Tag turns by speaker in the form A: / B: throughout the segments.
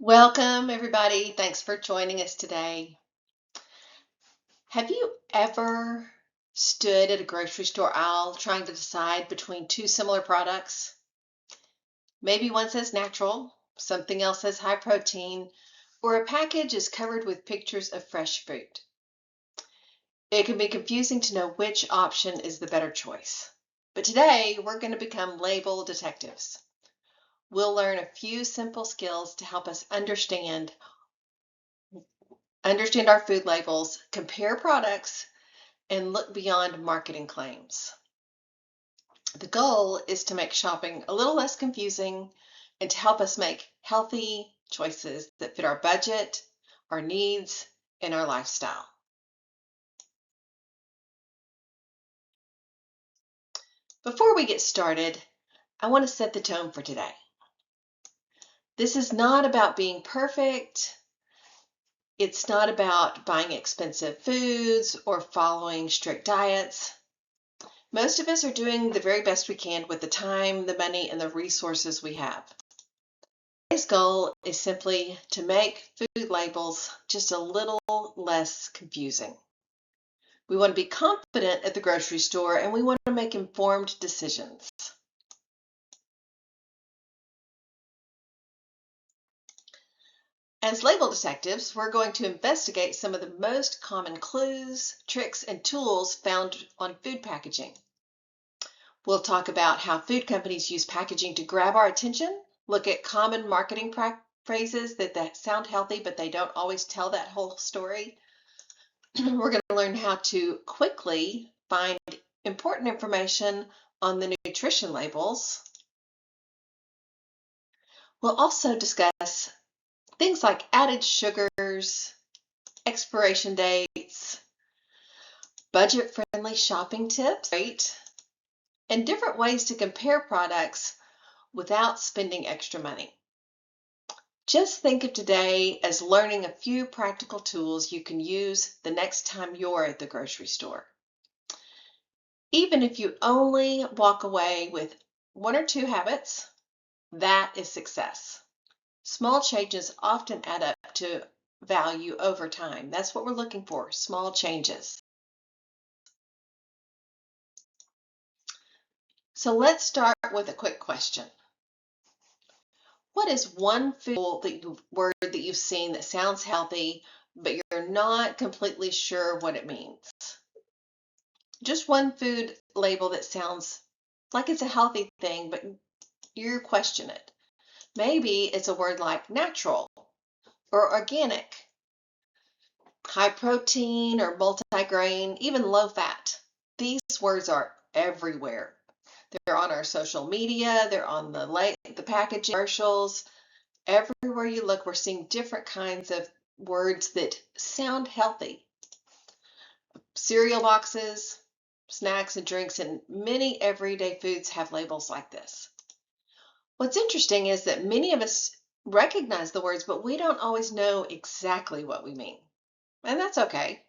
A: Welcome, everybody. Thanks for joining us today. Have you ever stood at a grocery store aisle trying to decide between two similar products? Maybe one says natural, something else says high protein, or a package is covered with pictures of fresh fruit. It can be confusing to know which option is the better choice. But today, we're going to become label detectives. We'll learn a few simple skills to help us understand our food labels, compare products, and look beyond marketing claims. The goal is to make shopping a little less confusing and to help us make healthy choices that fit our budget, our needs, and our lifestyle. Before we get started, I want to set the tone for today. This is not about being perfect. It's not about buying expensive foods or following strict diets. Most of us are doing the very best we can with the time, the money, and the resources we have. Today's goal is simply to make food labels just a little less confusing. We want to be confident at the grocery store and we want to make informed decisions. As label detectives, we're going to investigate some of the most common clues, tricks, and tools found on food packaging. We'll talk about how food companies use packaging to grab our attention, look at common marketing phrases that sound healthy, but they don't always tell that whole story. We're going to learn how to quickly find important information on the nutrition labels. We'll also discuss things like added sugars, expiration dates, budget-friendly shopping tips, and different ways to compare products without spending extra money. Just think of today as learning a few practical tools you can use the next time you're at the grocery store. Even if you only walk away with one or two habits, that is success. Small changes often add up to value over time. That's what we're looking for, small changes. So let's start with a quick question. What is one word that you've seen that sounds healthy, but you're not completely sure what it means? Just one food label that sounds like it's a healthy thing, but you question it. Maybe it's a word like natural or organic, high protein or multigrain, even low fat. These words are everywhere. They're on our social media, they're on the packaging, commercials. Everywhere you look, we're seeing different kinds of words that sound healthy. Cereal boxes, snacks and drinks, and many everyday foods have labels like this. What's interesting is that many of us recognize the words, but we don't always know exactly what we mean. And that's okay.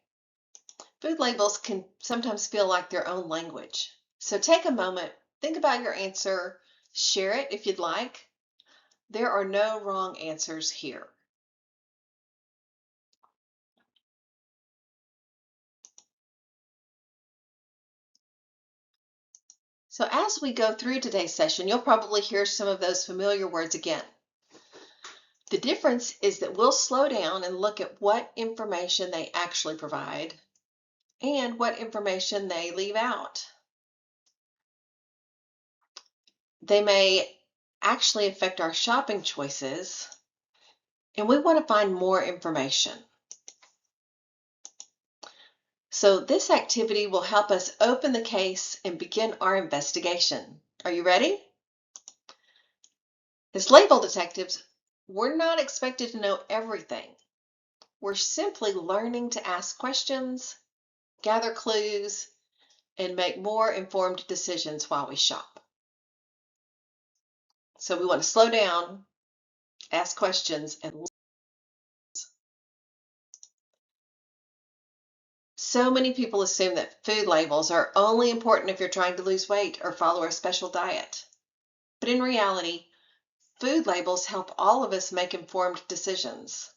A: Food labels can sometimes feel like their own language. So take a moment, think about your answer, share it if you'd like. There are no wrong answers here. So as we go through today's session, you'll probably hear some of those familiar words again. The difference is that we'll slow down and look at what information they actually provide and what information they leave out. They may actually affect our shopping choices, and we want to find more information. So this activity will help us open the case and begin our investigation. Are you ready? As label detectives, we're not expected to know everything. We're simply learning to ask questions, gather clues, and make more informed decisions while we shop. So we want to slow down, ask questions, and so many people assume that food labels are only important if you're trying to lose weight or follow a special diet. But in reality, food labels help all of us make informed decisions.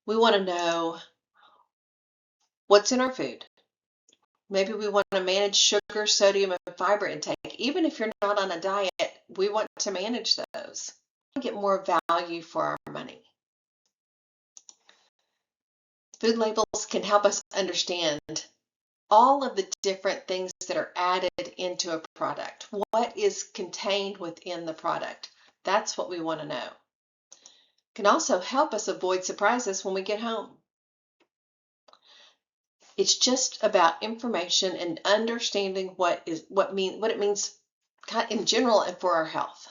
A: We want to know what's in our food. Maybe we want to manage sugar, sodium, and fiber intake. Even if you're not on a diet, we want to manage those. We get more value for our money. Food labels can help us understand all of the different things that are added into a product. What is contained within the product? That's what we want to know. It can also help us avoid surprises when we get home. It's just about information and understanding what it means in general and for our health.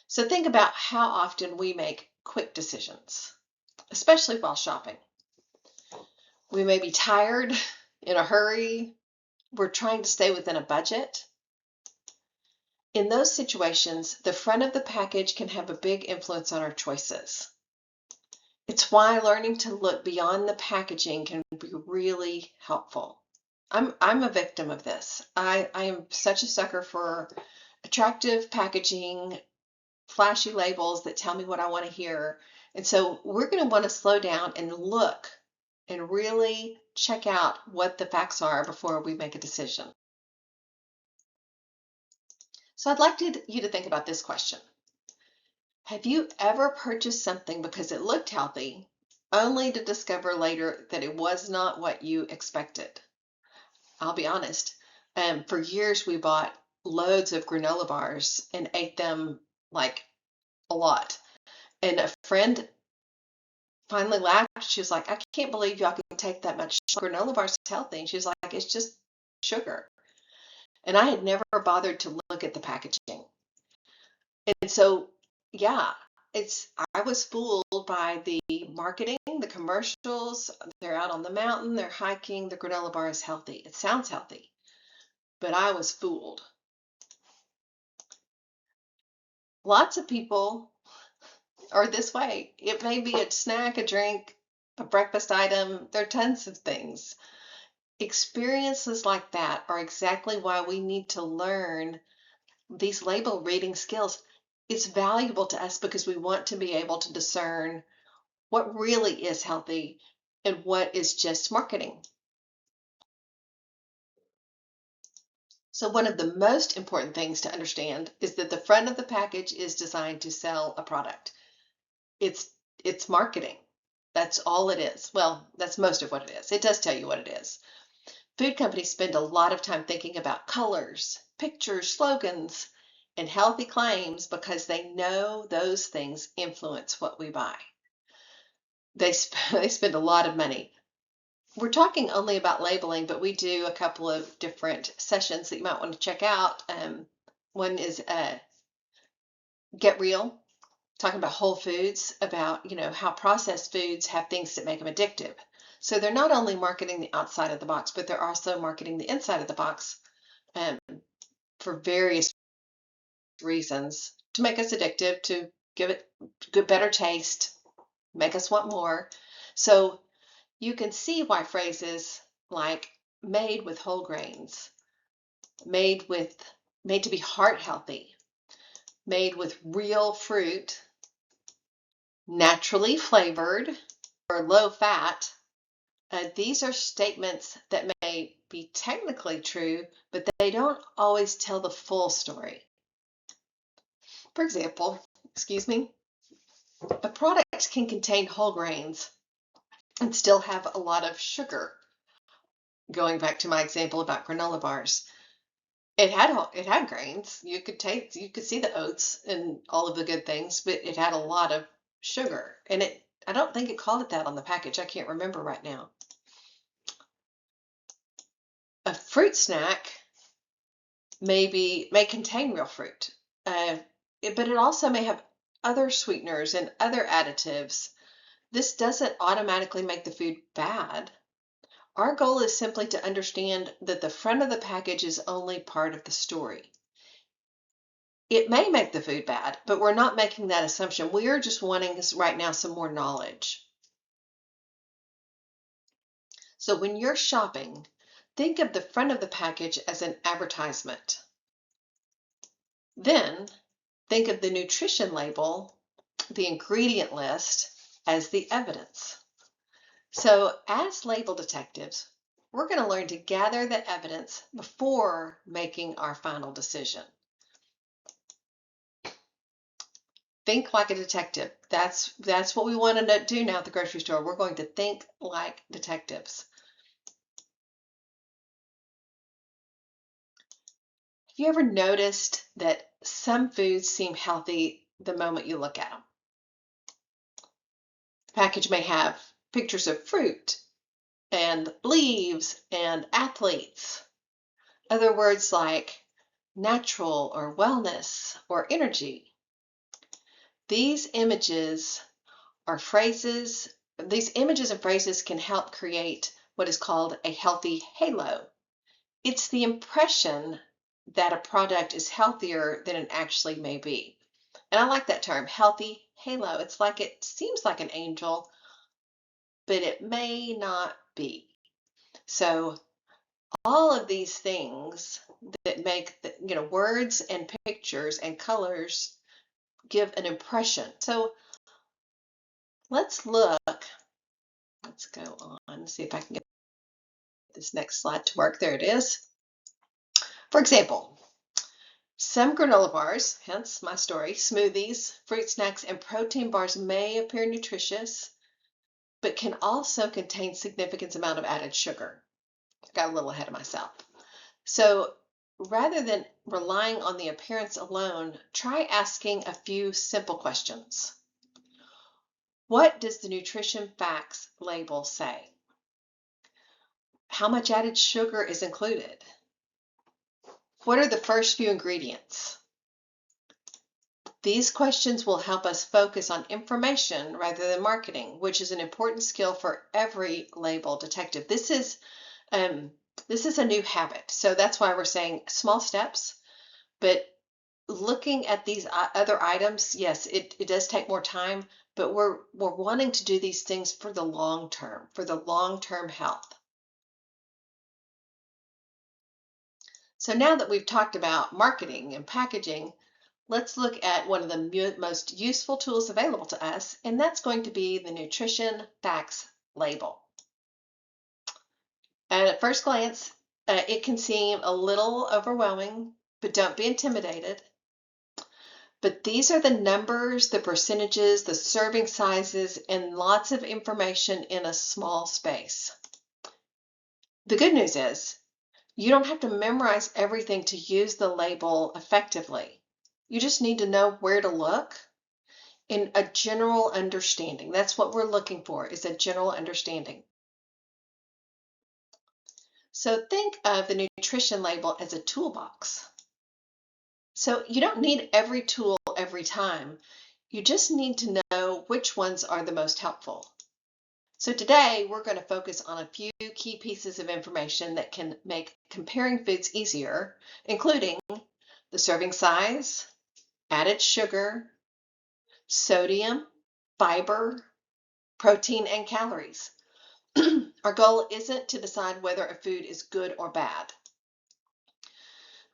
A: So think about how often we make quick decisions, especially while shopping. We may be tired, in a hurry, we're trying to stay within a budget. In those situations, the front of the package can have a big influence on our choices. It's why learning to look beyond the packaging can be really helpful. I'm a victim of this. I am such a sucker for attractive packaging, flashy labels that tell me what I want to hear. And so we're going to want to slow down and look and really check out what the facts are before we make a decision. So I'd like you to think about this question. Have you ever purchased something because it looked healthy, only to discover later that it was not what you expected? I'll be honest. For years, we bought loads of granola bars and ate them like a lot. And a friend finally laughed. She was like, I can't believe y'all can take that much granola bars healthy. And she was like, it's just sugar. And I had never bothered to look at the packaging. And so, yeah, I was fooled by the marketing, the commercials. They're out on the mountain, they're hiking, the granola bar is healthy. It sounds healthy, but I was fooled. Lots of people are this way. It may be a snack, a drink, a breakfast item. There are tons of things. Experiences like that are exactly why we need to learn these label reading skills. It's valuable to us because we want to be able to discern what really is healthy and what is just marketing. So one of the most important things to understand is that the front of the package is designed to sell a product. It's marketing. That's all it is. Well, that's most of what it is. It does tell you what it is. Food companies spend a lot of time thinking about colors, pictures, slogans, and healthy claims because they know those things influence what we buy. They spend a lot of money. We're talking only about labeling, but we do a couple of different sessions that you might want to check out. One is Get Real, talking about whole foods, about how processed foods have things that make them addictive. So they're not only marketing the outside of the box, but they're also marketing the inside of the box for various reasons to make us addictive, to give it good, better taste, make us want more. So you can see why phrases like made with whole grains, made to be heart healthy, made with real fruit, naturally flavored, or low fat, these are statements that may be technically true, but they don't always tell the full story. For example, a product can contain whole grains and still have a lot of sugar. Going back to my example about granola bars, it had grains. You could see the oats and all of the good things, but it had a lot of sugar. And I don't think it called it that on the package. I can't remember right now. A fruit snack may contain real fruit, but it also may have other sweeteners and other additives. This doesn't automatically make the food bad. Our goal is simply to understand that the front of the package is only part of the story. It may make the food bad, but we're not making that assumption. We are just wanting right now some more knowledge. So when you're shopping, think of the front of the package as an advertisement. Then think of the nutrition label, the ingredient list, as the evidence. So as label detectives, we're going to learn to gather the evidence before making our final decision. Think like a detective. That's what we want to do now at the grocery store. We're going to think like detectives. Have you ever noticed that some foods seem healthy the moment you look at them? The package may have pictures of fruit and leaves and athletes. Other words like natural or wellness or energy. These images and phrases can help create what is called a healthy halo. It's the impression that a product is healthier than it actually may be. And I like that term, healthy halo. It's like it seems like an angel, but it may not be. So all of these things that make words and pictures and colors give an impression. So let's go on, see if I can get this next slide to work. There it is. For example, some granola bars, hence my story, smoothies, fruit snacks, and protein bars may appear nutritious, but can also contain significant amount of added sugar. I got a little ahead of myself. So rather than relying on the appearance alone, try asking a few simple questions. What does the nutrition facts label say? How much added sugar is included? What are the first few ingredients? These questions will help us focus on information rather than marketing, which is an important skill for every label detective. This is a new habit, so that's why we're saying small steps. But looking at these other items, yes, it does take more time, but we're wanting to do these things for the long term health. So now that we've talked about marketing and packaging, let's look at one of the most useful tools available to us, and that's going to be the nutrition facts label. And at first glance, it can seem a little overwhelming, but don't be intimidated. But these are the numbers, the percentages, the serving sizes, and lots of information in a small space. The good news is you don't have to memorize everything to use the label effectively. You just need to know where to look and a general understanding. That's what we're looking for, is a general understanding. So think of the nutrition label as a toolbox. So you don't need every tool every time. You just need to know which ones are the most helpful. So today we're going to focus on a few key pieces of information that can make comparing foods easier, including the serving size, added sugar, sodium, fiber, protein, and calories. Our goal isn't to decide whether a food is good or bad.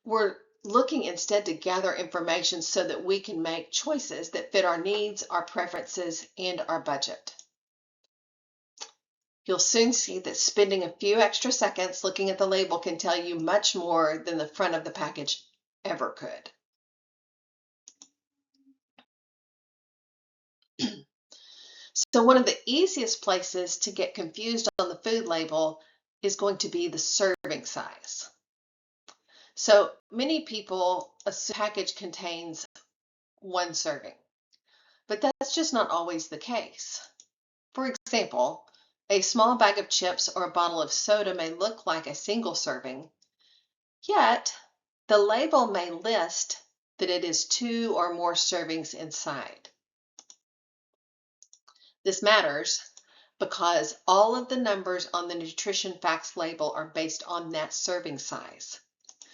A: We're looking instead to gather information so that we can make choices that fit our needs, our preferences, and our budget. You'll soon see that spending a few extra seconds looking at the label can tell you much more than the front of the package ever could. So one of the easiest places to get confused on the food label is going to be the serving size. So many people assume a package contains one serving, but that's just not always the case. For example, a small bag of chips or a bottle of soda may look like a single serving, yet the label may list that it is 2 or more servings inside. This matters because all of the numbers on the nutrition facts label are based on that serving size.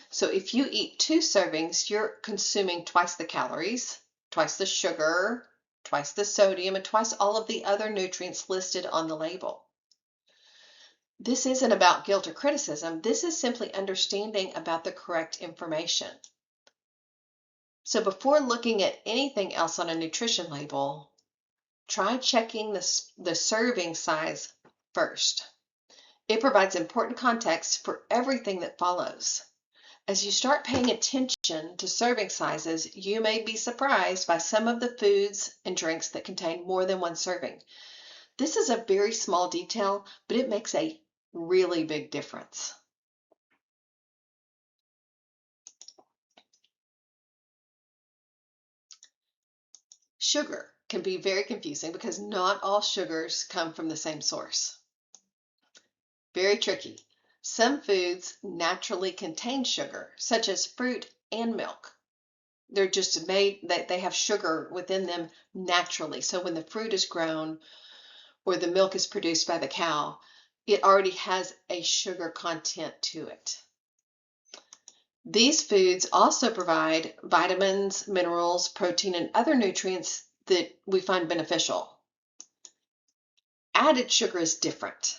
A: So if you eat 2 servings, you're consuming twice the calories, twice the sugar, twice the sodium, and twice all of the other nutrients listed on the label. This isn't about guilt or criticism. This is simply understanding about the correct information. So before looking at anything else on a nutrition label, try checking the serving size first. It provides important context for everything that follows. As you start paying attention to serving sizes, you may be surprised by some of the foods and drinks that contain more than one serving. This is a very small detail, but it makes a really big difference. Sugar can be very confusing because not all sugars come from the same source. Very tricky. Some foods naturally contain sugar, such as fruit and milk. They're just made that they have sugar within them naturally. So when the fruit is grown or the milk is produced by the cow, it already has a sugar content to it. These foods also provide vitamins, minerals, protein, and other nutrients that we find beneficial. Added sugar is different.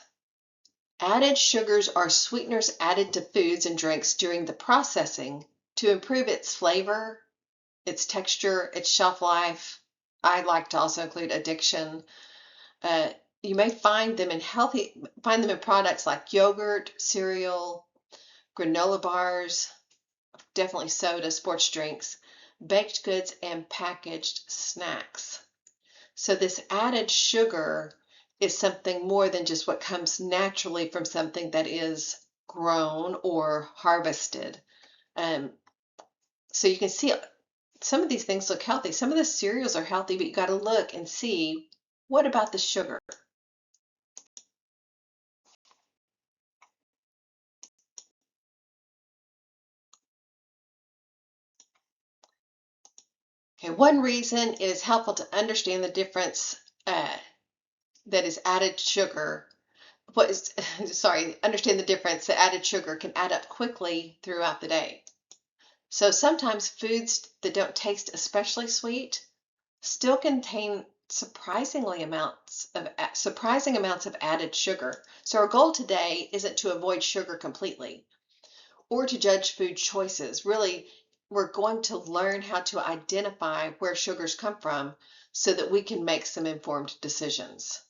A: Added sugars are sweeteners added to foods and drinks during the processing to improve its flavor, its texture, its shelf life. I'd like to also include addiction. You may find them in products like yogurt, cereal, granola bars, definitely soda, sports drinks, baked goods, and packaged snacks. So this added sugar is something more than just what comes naturally from something that is grown or harvested. So you can see some of these things look healthy. Some of the cereals are healthy, but you got to look and see, what about the sugar? Okay, one reason it is helpful to understand the difference that is added sugar. Understand the difference that added sugar can add up quickly throughout the day. So sometimes foods that don't taste especially sweet still contain surprising amounts of added sugar. So our goal today isn't to avoid sugar completely or to judge food choices. Really, we're going to learn how to identify where sugars come from so that we can make some informed decisions.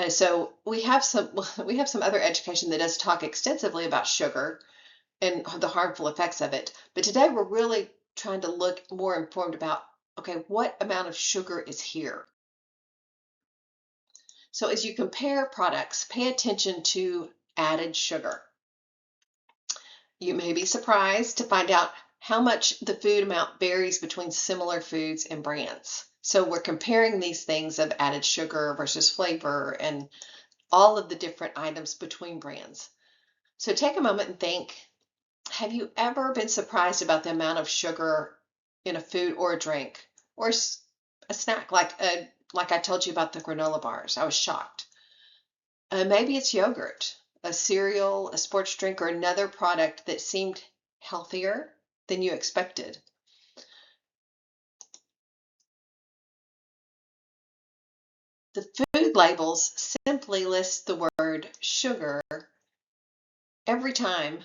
A: So we have some other education that does talk extensively about sugar and the harmful effects of it. But today we're really trying to look more informed about, okay, what amount of sugar is here? So as you compare products, pay attention to added sugar. You may be surprised to find out how much the food amount varies between similar foods and brands. So we're comparing these things of added sugar versus flavor and all of the different items between brands. So take a moment and think, have you ever been surprised about the amount of sugar in a food or a drink or a snack like I told you about the granola bars? I was shocked. Maybe it's yogurt, a cereal, a sports drink, or another product that seemed healthier than you expected. The food labels simply list the word sugar every time.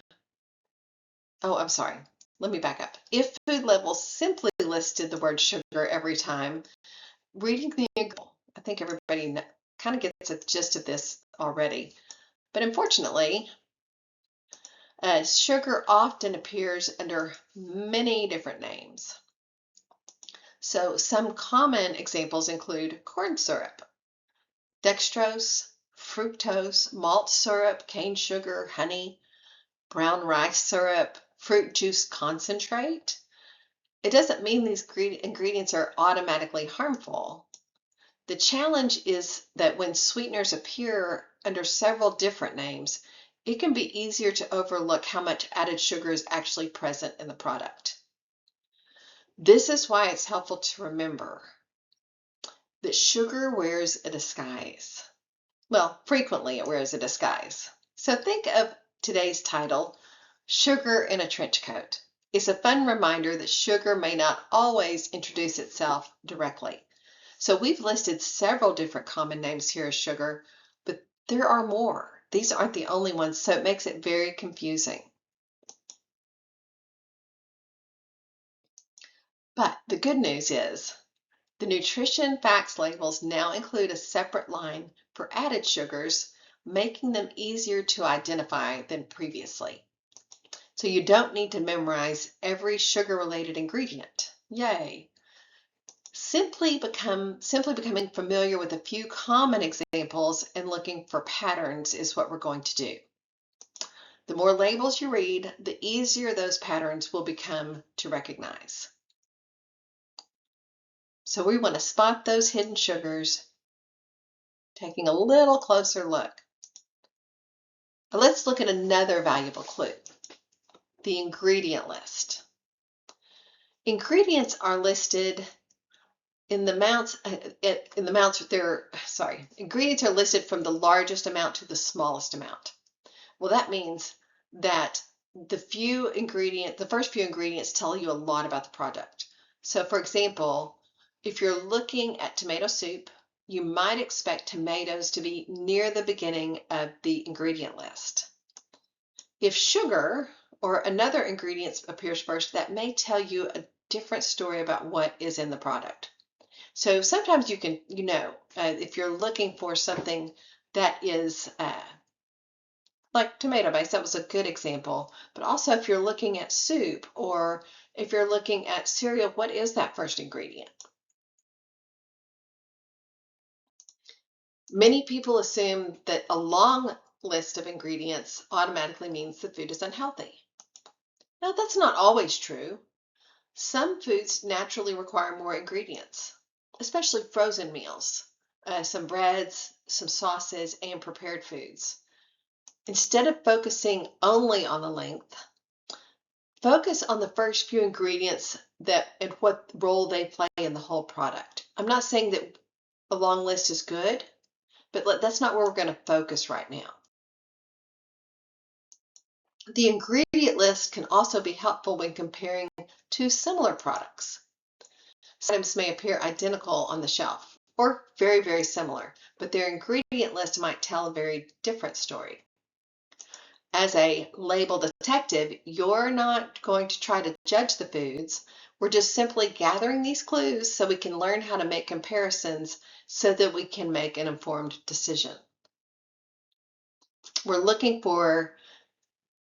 A: Oh, I'm sorry. Let me back up. If food labels simply listed the word sugar every time, reading the example, I think everybody kind of gets a gist of this already. But unfortunately, sugar often appears under many different names. So some common examples include corn syrup, dextrose, fructose, malt syrup, cane sugar, honey, brown rice syrup, fruit juice concentrate. It doesn't mean these ingredients are automatically harmful. The challenge is that when sweeteners appear under several different names, it can be easier to overlook how much added sugar is actually present in the product. This is why it's helpful to remember that sugar wears a disguise. Well, frequently it wears a disguise. So think of today's title, Sugar in a Trench Coat. It's a fun reminder that sugar may not always introduce itself directly. So we've listed several different common names here as sugar, but there are more. These aren't the only ones, so it makes it very confusing. But the good news is the nutrition facts labels now include a separate line for added sugars, making them easier to identify than previously. So you don't need to memorize every sugar-related ingredient. Yay! Simply becoming familiar with a few common examples and looking for patterns is what we're going to do. The more labels you read, the easier those patterns will become to recognize. So we want to spot those hidden sugars, taking a little closer look. But let's look at another valuable clue, the ingredient list. Ingredients are listed in the amounts, ingredients are listed from the largest amount to the smallest amount. Well, that means that the first few ingredients tell you a lot about the product. So for example, if you're looking at tomato soup, you might expect tomatoes to be near the beginning of the ingredient list. If sugar or another ingredient appears first, that may tell you a different story about what is in the product. So sometimes you can, if you're looking for something that is like tomato base, that was a good example. But also if you're looking at soup or if you're looking at cereal, what is that first ingredient? Many people assume that a long list of ingredients automatically means the food is unhealthy. Now, that's not always true. Some foods naturally require more ingredients, especially frozen meals, some breads, some sauces, and prepared foods. Instead of focusing only on the length, focus on the first few ingredients and what role they play in the whole product. I'm not saying that a long list is good, but that's not where we're going to focus right now. The ingredient list can also be helpful when comparing two similar products. Items may appear identical on the shelf or very, very similar, but their ingredient list might tell a very different story. As a label detective, you're not going to try to judge the foods. We're just simply gathering these clues so we can learn how to make comparisons so that we can make an informed decision. We're looking for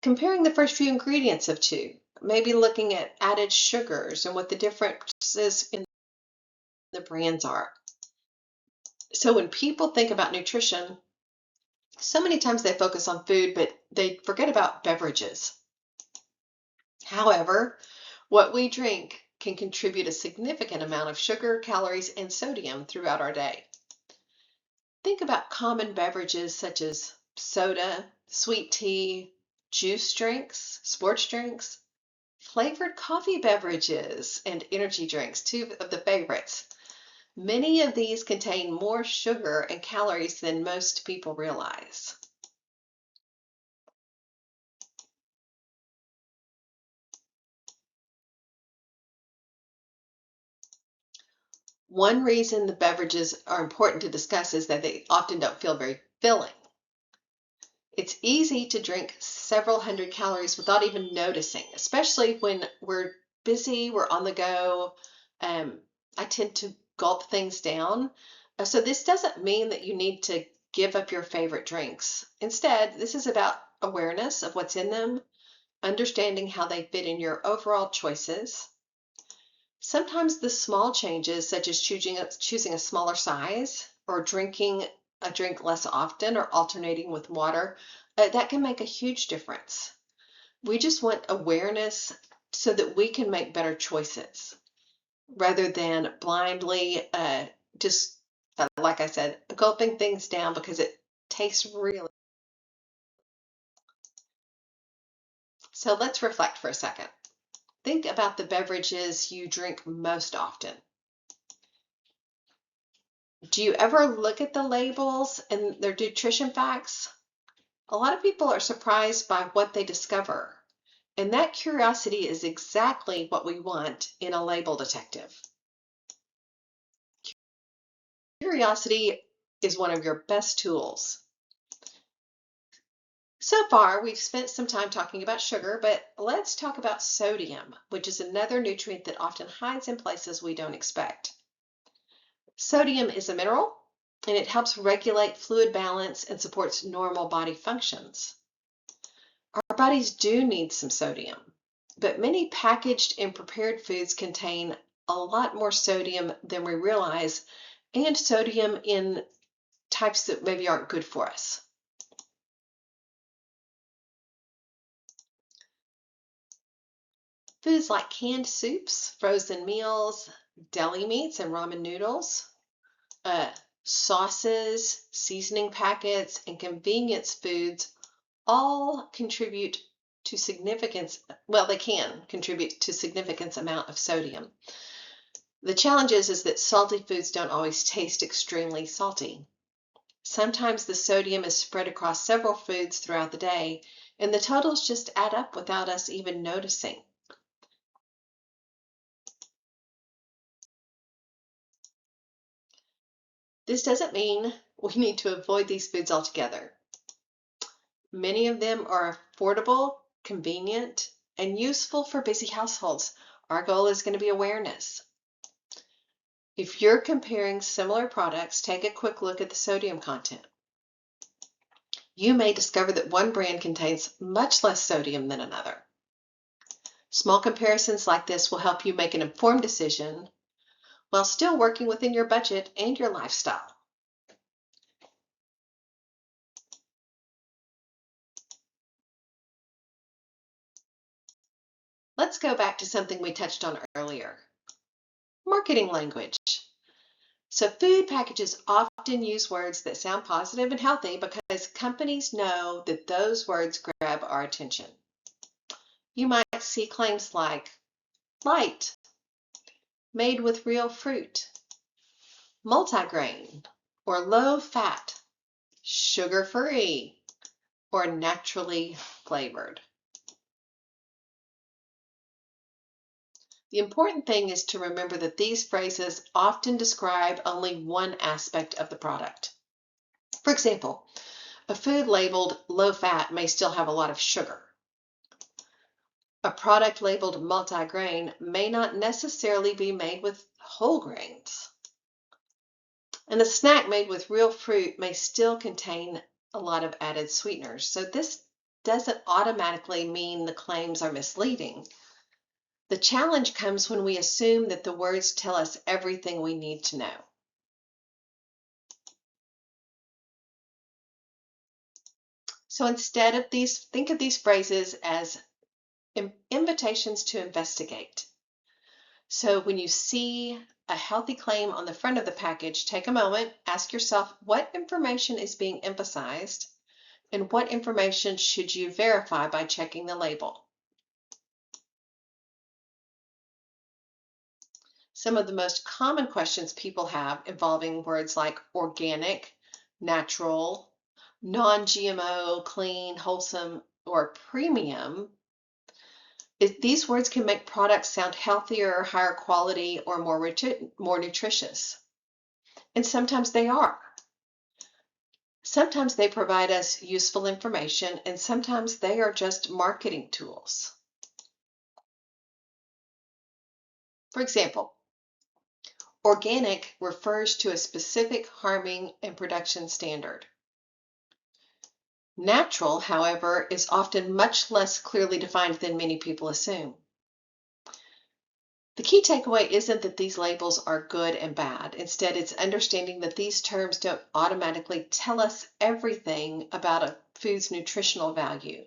A: comparing the first few ingredients of two, maybe looking at added sugars and what the differences in the brands are. So when people think about nutrition, so many times they focus on food, but they forget about beverages. However, what we drink can contribute a significant amount of sugar, calories, and sodium throughout our day. Think about common beverages such as soda, sweet tea, juice drinks, sports drinks, flavored coffee beverages, and energy drinks, two of the favorites. Many of these contain more sugar and calories than most people realize. One reason the beverages are important to discuss is that they often don't feel very filling. It's easy to drink several hundred calories without even noticing, especially when we're busy, we're on the go. I tend to gulp things down. So this doesn't mean that you need to give up your favorite drinks. Instead, this is about awareness of what's in them, understanding how they fit in your overall choices. Sometimes the small changes, such as choosing a smaller size or drinking a drink less often or alternating with water, that can make a huge difference. We just want awareness so that we can make better choices rather than blindly just, like I said, gulping things down because it tastes really. So let's reflect for a second. Think about the beverages you drink most often. Do you ever look at the labels and their nutrition facts? A lot of people are surprised by what they discover, and that curiosity is exactly what we want in a label detective. Curiosity is one of your best tools. So far, we've spent some time talking about sugar, but let's talk about sodium, which is another nutrient that often hides in places we don't expect. Sodium is a mineral, and it helps regulate fluid balance and supports normal body functions. Our bodies do need some sodium, but many packaged and prepared foods contain a lot more sodium than we realize, and sodium in types that maybe aren't good for us. Foods like canned soups, frozen meals, deli meats and ramen noodles, uh, sauces, seasoning packets, and convenience foods all contribute to significance. Well, they can contribute to significant amount of sodium. The challenge is that salty foods don't always taste extremely salty. Sometimes the sodium is spread across several foods throughout the day, and the totals just add up without us even noticing. This doesn't mean we need to avoid these foods altogether. Many of them are affordable, convenient, and useful for busy households. Our goal is going to be awareness. If you're comparing similar products, take a quick look at the sodium content. You may discover that one brand contains much less sodium than another. Small comparisons like this will help you make an informed decision while still working within your budget and your lifestyle. Let's go back to something we touched on earlier. Marketing language. So food packages often use words that sound positive and healthy because companies know that those words grab our attention. You might see claims like light, made with real fruit, multigrain, or low fat, sugar-free, or naturally flavored. The important thing is to remember that these phrases often describe only one aspect of the product. For example, a food labeled low fat may still have a lot of sugar. A product labeled multigrain may not necessarily be made with whole grains. And a snack made with real fruit may still contain a lot of added sweeteners. So this doesn't automatically mean the claims are misleading. The challenge comes when we assume that the words tell us everything we need to know. So instead of these, think of these phrases as invitations to investigate. So when you see a healthy claim on the front of the package, take a moment, ask yourself what information is being emphasized and what information should you verify by checking the label. Some of the most common questions people have involving words like organic, natural, non-GMO, clean, wholesome, or premium. These words can make products sound healthier, higher quality, or more nutritious. And sometimes they are. Sometimes they provide us useful information, and sometimes they are just marketing tools. For example, organic refers to a specific farming and production standard. Natural, however, is often much less clearly defined than many people assume. The key takeaway isn't that these labels are good and bad. Instead, it's understanding that these terms don't automatically tell us everything about a food's nutritional value.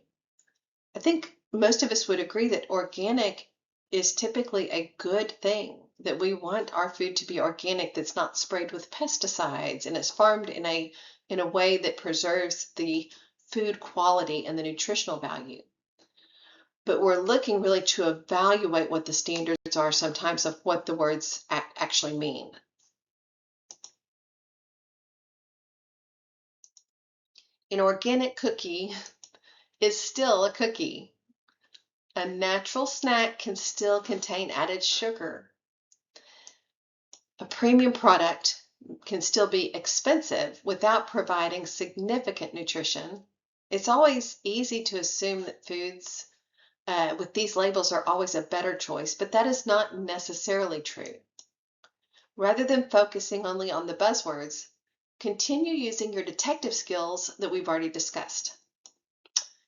A: I think most of us would agree that organic is typically a good thing, that we want our food to be organic, that's not sprayed with pesticides, and it's farmed in a way that preserves the food quality and the nutritional value. But we're looking really to evaluate what the standards are sometimes of what the words actually mean. An organic cookie is still a cookie. A natural snack can still contain added sugar. A premium product can still be expensive without providing significant nutrition. It's always easy to assume that foods with these labels are always a better choice, but that is not necessarily true. Rather than focusing only on the buzzwords, continue using your detective skills that we've already discussed.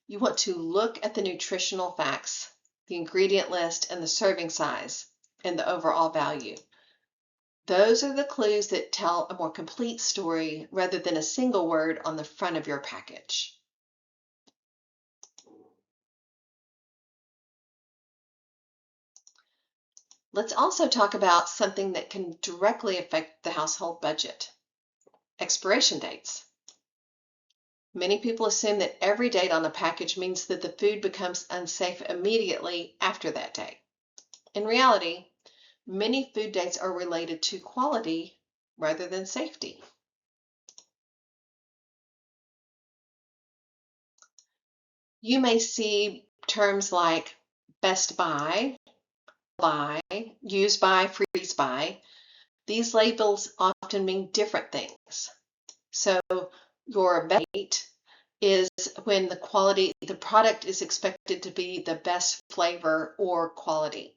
A: You want to look at the nutritional facts, the ingredient list, and the serving size, and the overall value. Those are the clues that tell a more complete story rather than a single word on the front of your package. Let's also talk about something that can directly affect the household budget: expiration dates. Many people assume that every date on a package means that the food becomes unsafe immediately after that date. In reality, many food dates are related to quality rather than safety. You may see terms like best by, use by, freeze by. These labels often mean different things. So your date is when the product is expected to be the best flavor or quality.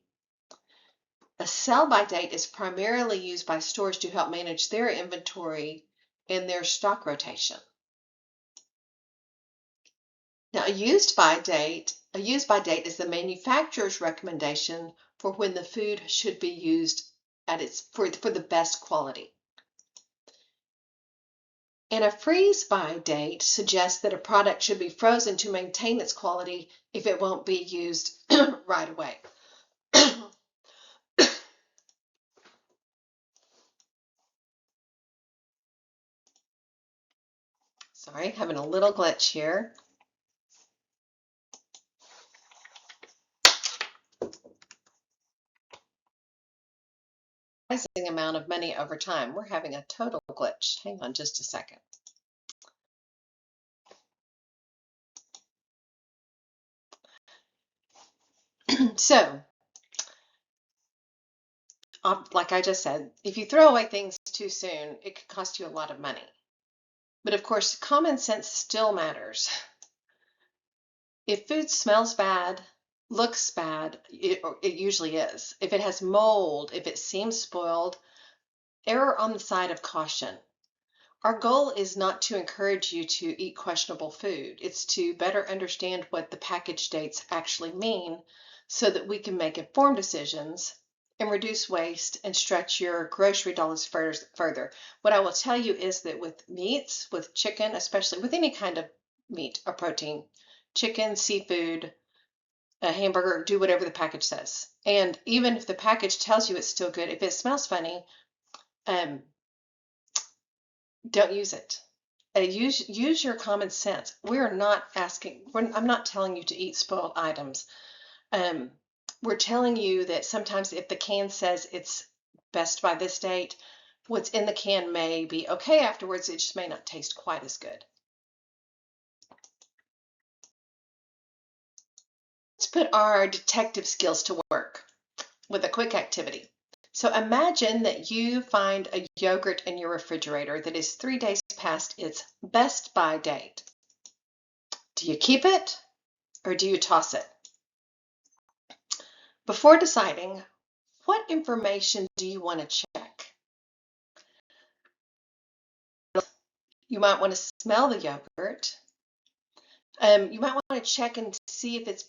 A: A sell-by date is primarily used by stores to help manage their inventory and their stock rotation. Now, a use-by date is the manufacturer's recommendation for when the food should be used for the best quality. And a freeze-by date suggests that a product should be frozen to maintain its quality if it won't be used right away. Sorry, having a little glitch here. Rising amount of money over time. We're having a total glitch. Hang on just a second. So, like I just said, if you throw away things too soon, it could cost you a lot of money. But of course, common sense still matters. If food smells bad, looks bad, it usually is. If it has mold, if it seems spoiled, err on the side of caution. Our goal is not to encourage you to eat questionable food. It's to better understand what the package dates actually mean so that we can make informed decisions and reduce waste and stretch your grocery dollars further. What I will tell you is that with meats, with chicken, especially with any kind of meat or protein, chicken, seafood, a hamburger, do whatever the package says. And even if the package tells you it's still good, if it smells funny, don't use it. Use your common sense. I'm not telling you to eat spoiled items. We're telling you that sometimes if the can says it's best by this date, what's in the can may be okay afterwards. It just may not taste quite as good. Let's put our detective skills to work with a quick activity. So imagine that you find a yogurt in your refrigerator that is 3 days past its best by date. Do you keep it or do you toss it? Before deciding, what information do you want to check? You might want to smell the yogurt. You might want to check and see if it's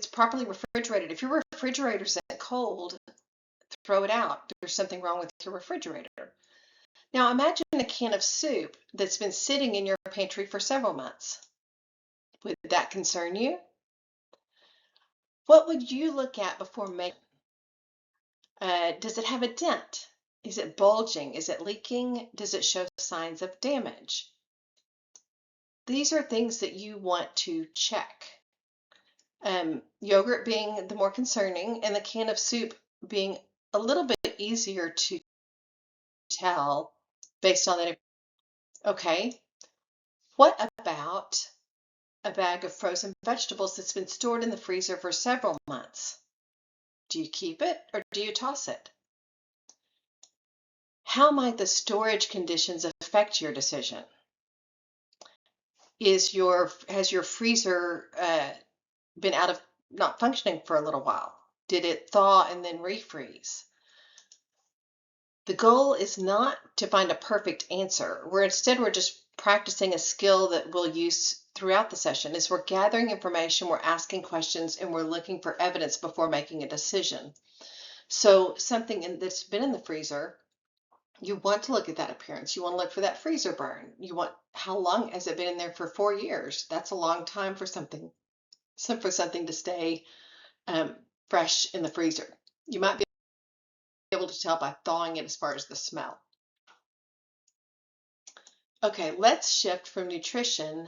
A: properly refrigerated. If your refrigerator isn't cold, throw it out. There's something wrong with your refrigerator. Now imagine a can of soup that's been sitting in your pantry for several months. Would that concern you? What would you look at before making? Does it have a dent? Is it bulging? Is it leaking? Does it show signs of damage? These are things that you want to check. Yogurt being the more concerning, and the can of soup being a little bit easier to tell based on that. Okay, what about a bag of frozen vegetables that's been stored in the freezer for several months? Do you keep it or do you toss it? How might the storage conditions affect your decision? has your freezer been not functioning for a little while? Did it thaw and then refreeze? The goal is not to find a perfect answer. We're just practicing a skill that we'll use throughout the session. Is we're gathering information, we're asking questions, and we're looking for evidence before making a decision. So something that's been in the freezer, you want to look at that appearance. You want to look for that freezer burn. How long has it been in there? For 4 years. That's a long time for something to stay fresh in the freezer. You might be able to tell by thawing it as far as the smell. Okay, let's shift from nutrition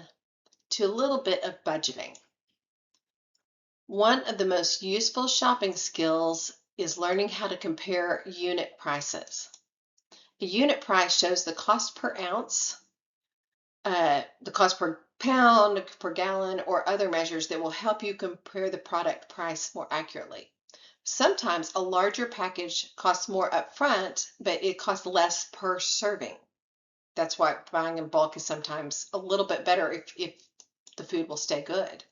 A: to a little bit of budgeting. One of the most useful shopping skills is learning how to compare unit prices. A unit price shows the cost per ounce, the cost per pound, per gallon, or other measures that will help you compare the product price more accurately. Sometimes a larger package costs more upfront, but it costs less per serving. That's why buying in bulk is sometimes a little bit better if the food will stay good.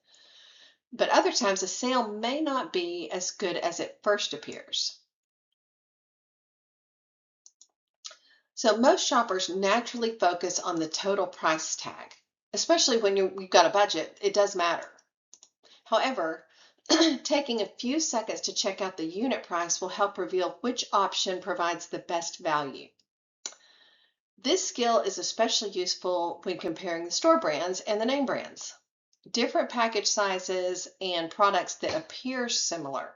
A: But other times a sale may not be as good as it first appears. So most shoppers naturally focus on the total price tag, especially when you've got a budget. It does matter. However, taking a few seconds to check out the unit price will help reveal which option provides the best value. This skill is especially useful when comparing the store brands and the name brands, different package sizes, and products that appear similar.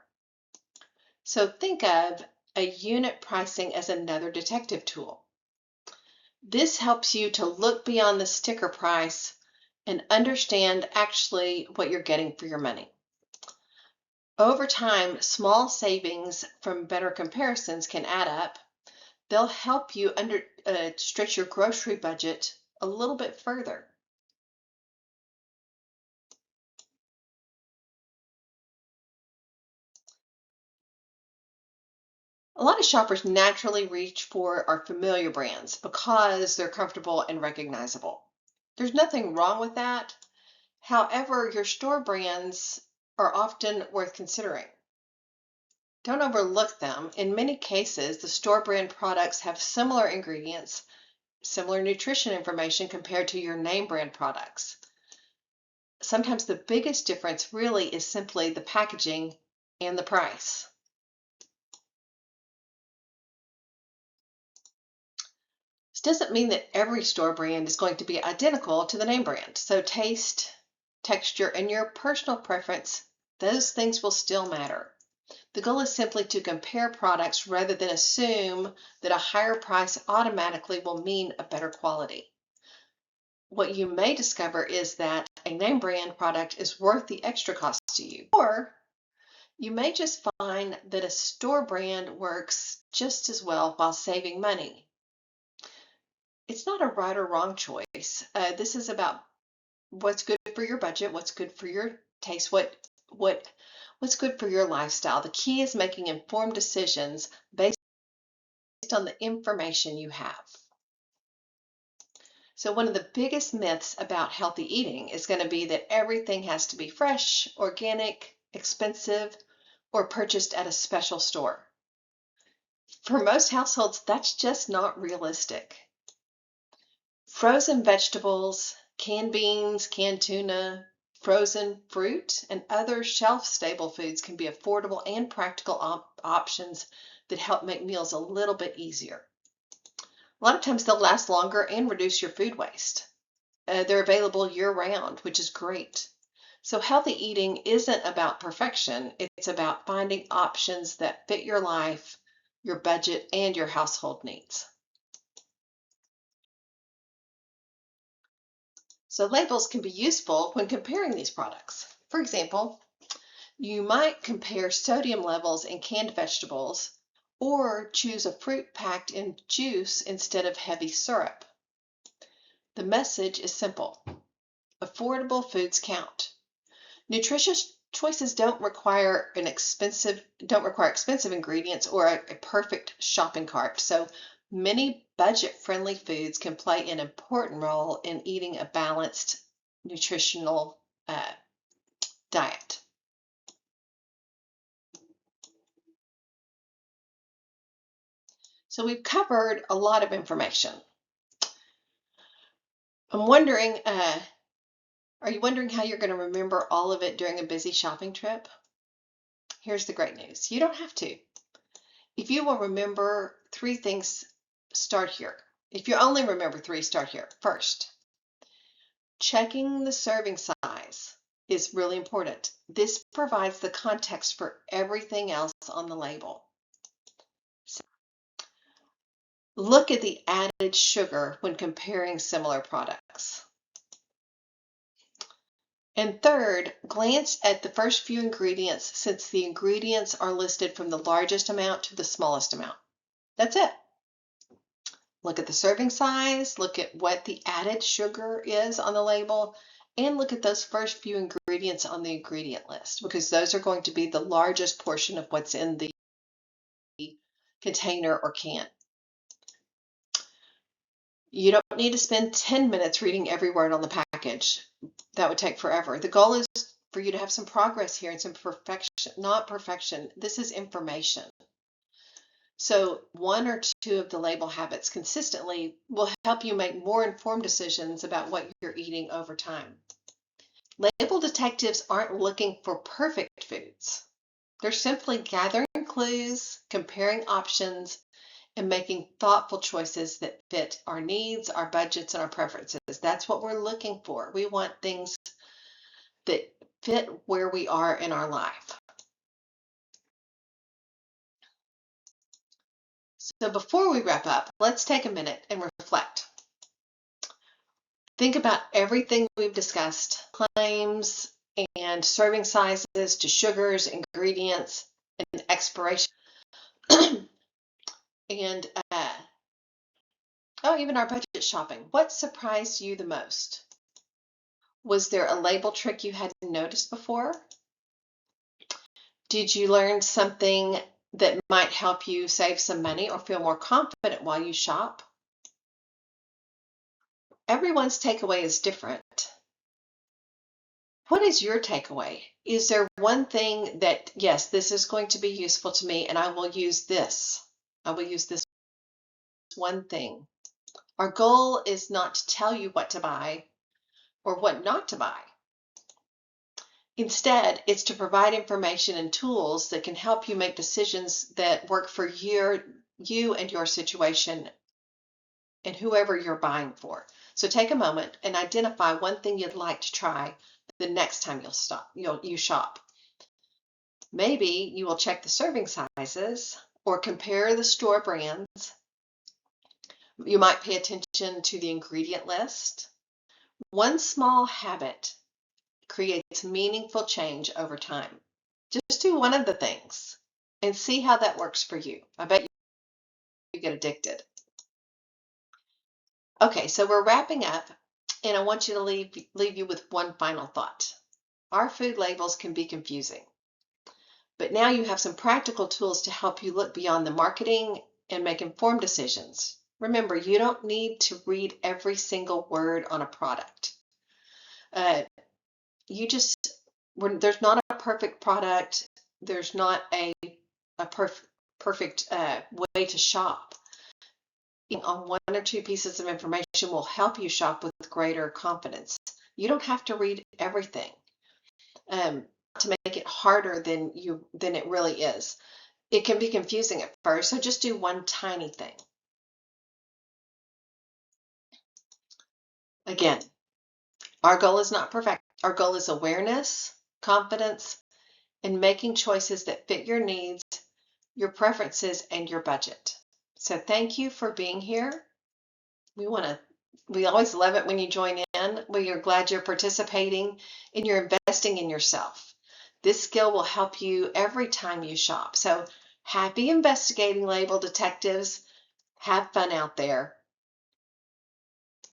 A: So think of a unit pricing as another detective tool. This helps you to look beyond the sticker price and understand actually what you're getting for your money. Over time, small savings from better comparisons can add up. They'll help you stretch your grocery budget a little bit further. A lot of shoppers naturally reach for our familiar brands because they're comfortable and recognizable. There's nothing wrong with that. However, your store brands are often worth considering. Don't overlook them. In many cases, the store brand products have similar ingredients, similar nutrition information compared to your name brand products. Sometimes the biggest difference really is simply the packaging and the price. This doesn't mean that every store brand is going to be identical to the name brand. So taste, texture, and your personal preference, those things will still matter. The goal is simply to compare products rather than assume that a higher price automatically will mean a better quality. What you may discover is that a name brand product is worth the extra cost to you, or you may just find that a store brand works just as well while saving money. It's not a right or wrong choice. This is about what's good for your budget, what's good for your taste, what's good for your lifestyle. The key is making informed decisions based on the information you have. So one of the biggest myths about healthy eating is going to be that everything has to be fresh, organic, expensive, or purchased at a special store. For most households, that's just not realistic. Frozen vegetables, canned beans, canned tuna, frozen fruit, and other shelf-stable foods can be affordable and practical options that help make meals a little bit easier. A lot of times they'll last longer and reduce your food waste. They're available year-round, which is great. So healthy eating isn't about perfection. It's about finding options that fit your life, your budget, and your household needs. So labels can be useful when comparing these products. For example, you might compare sodium levels in canned vegetables or choose a fruit packed in juice instead of heavy syrup. The message is simple. Affordable foods count. Nutritious choices don't require expensive ingredients or a perfect shopping cart. So many budget-friendly foods can play an important role in eating a balanced nutritional diet. So we've covered a lot of information. I'm wondering, are you wondering how you're going to remember all of it during a busy shopping trip? Here's the great news. You don't have to. If you will remember 3 things, start here. If you only remember 3, start here. First, checking the serving size is really important. This provides the context for everything else on the label. Look at the added sugar when comparing similar products. And third, glance at the first few ingredients since the ingredients are listed from the largest amount to the smallest amount. That's it. Look at the serving size, look at what the added sugar is on the label, and look at those first few ingredients on the ingredient list, because those are going to be the largest portion of what's in the container or can. You don't need to spend 10 minutes reading every word on the package. That would take forever. The goal is for you to have some progress here and some perfection, not perfection. This is information. So 1 or 2 of the label habits consistently will help you make more informed decisions about what you're eating over time. Label detectives aren't looking for perfect foods. They're simply gathering clues, comparing options, and making thoughtful choices that fit our needs, our budgets, and our preferences. That's what we're looking for. We want things that fit where we are in our life. So before we wrap up, let's take a minute and reflect. Think about everything we've discussed, claims and serving sizes to sugars, ingredients, and expiration. And even our budget shopping. What surprised you the most? Was there a label trick you hadn't noticed before? Did you learn something that might help you save some money or feel more confident while you shop? Everyone's takeaway is different. What is your takeaway? Is there one thing that, yes, this is going to be useful to me and I will use this? I will use this one thing. Our goal is not to tell you what to buy or what not to buy. Instead, it's to provide information and tools that can help you make decisions that work for you and your situation and whoever you're buying for. So take a moment and identify one thing you'd like to try the next time you shop. Maybe you will check the serving sizes or compare the store brands. You might pay attention to the ingredient list. One small habit creates meaningful change over time. Just do one of the things and see how that works for you. I bet you get addicted. Okay, so we're wrapping up, and I want you to leave you with one final thought. Our food labels can be confusing, but now you have some practical tools to help you look beyond the marketing and make informed decisions. Remember, you don't need to read every single word on a product. There's not a perfect product. There's not a perfect way to shop. On 1 or 2 pieces of information will help you shop with greater confidence. You don't have to read everything to make it harder than it really is. It can be confusing at first, so just do one tiny thing. Again, our goal is not perfect. Our goal is awareness, confidence, and making choices that fit your needs, your preferences, and your budget. So thank you for being here. We always love it when you join in. We are glad you're participating and you're investing in yourself. This skill will help you every time you shop. So happy investigating, label detectives. Have fun out there.